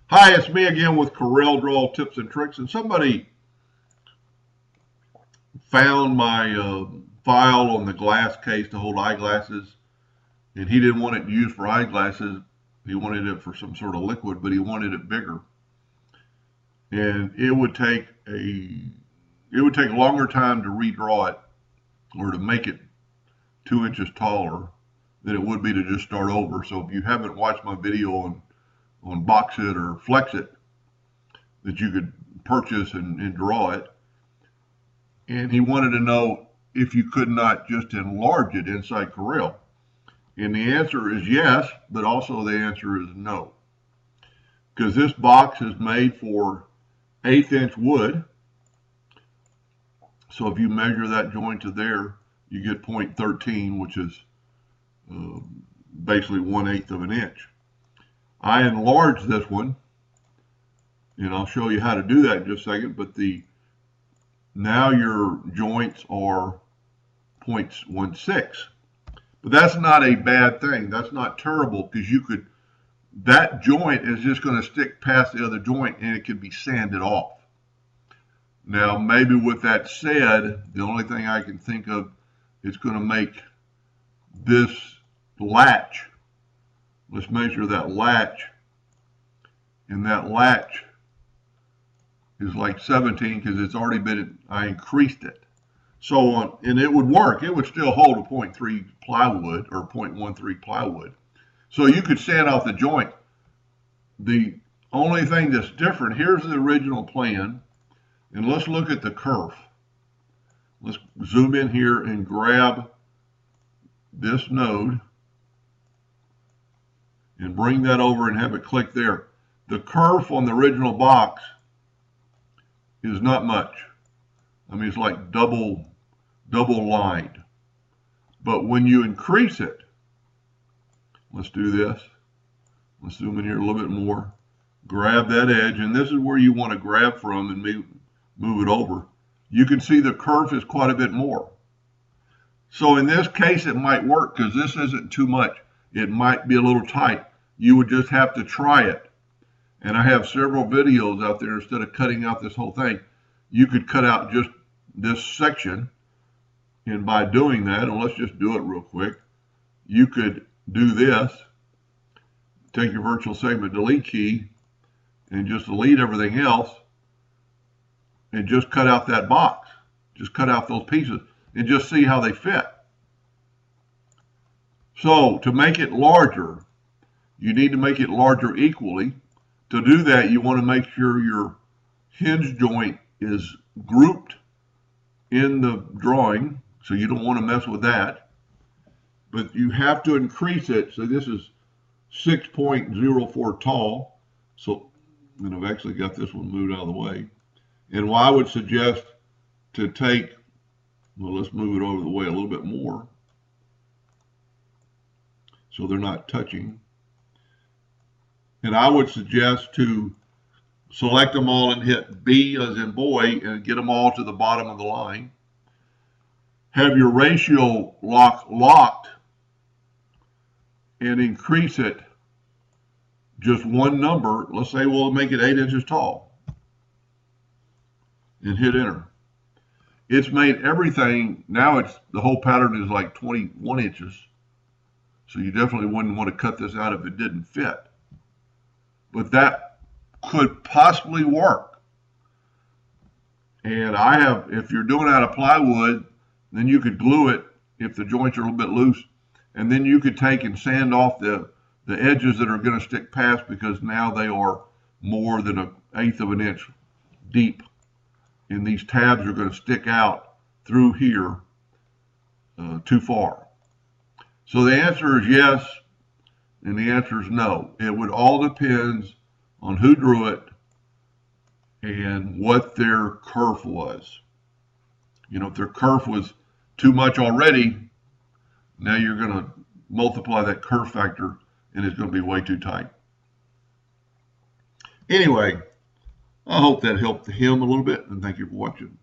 Hi, it's me again with Corel Draw Tips and Tricks, and somebody found my file on the glass case to hold eyeglasses, and he didn't want it used for eyeglasses. He wanted it for some sort of liquid, but he wanted it bigger, and it would take a longer time to redraw it or to make it 2 inches taller than it would be to just start over. So if you haven't watched my video on Box It or Flex It, that you could purchase and draw it. And he wanted to know if you could not just enlarge it inside Corel. And the answer is yes, but also the answer is no. Because this box is made for 1/8 inch wood. So if you measure that joint to there, you get 0.13, which is basically 1/8 of an inch. I enlarged this one, and I'll show you how to do that in just a second, but now your joints are 0.16. But that's not a bad thing. That's not terrible, because that joint is just going to stick past the other joint and it can be sanded off. Now, maybe with that said, the only thing I can think of is going to make this latch. Let's measure that latch. And that latch is like 17 because it's already I increased it. So, and it would work. It would still hold a 0.3 plywood or 0.13 plywood. So you could sand off the joint. The only thing that's different, here's the original plan. And let's look at the kerf. Let's zoom in here and grab this node and bring that over and have it click there. The kerf on the original box is not much. I mean, it's like double lined. But when you increase it, let's do this. Let's zoom in here a little bit more. Grab that edge, and this is where you want to grab from and move it over. You can see the kerf is quite a bit more. So in this case, it might work because this isn't too much. It might be a little tight. You would just have to try it. And I have several videos out there. Instead of cutting out this whole thing, you could cut out just this section. And by doing that, and let's just do it real quick, you could do this. Take your virtual segment delete key and just delete everything else and just cut out that box. Just cut out those pieces and just see how they fit. So to make it larger, you need to make it larger equally. To do that, you want to make sure your hinge joint is grouped in the drawing, so you don't want to mess with that. But you have to increase it. So this is 6.04 tall. So, and I've actually got this one moved out of the way. And I would suggest to take, well, let's move it over the way a little bit more so they're not touching. And I would suggest to select them all and hit B as in boy and get them all to the bottom of the line. Have your ratio locked and increase it just one number. Let's say we'll make it 8 inches tall and hit enter. It's made everything, now the whole pattern is like 21 inches. So you definitely wouldn't want to cut this out if it didn't fit. But that could possibly work. And if you're doing it out of plywood, then you could glue it if the joints are a little bit loose. And then you could take and sand off the edges that are going to stick past, because now they are more than 1/8 of an inch deep. And these tabs are going to stick out through here too far. So the answer is yes, and the answer is no. It would all depends on who drew it and what their kerf was. You know, if their kerf was too much already, now you're going to multiply that kerf factor and it's going to be way too tight. Anyway, I hope that helped him a little bit, and thank you for watching.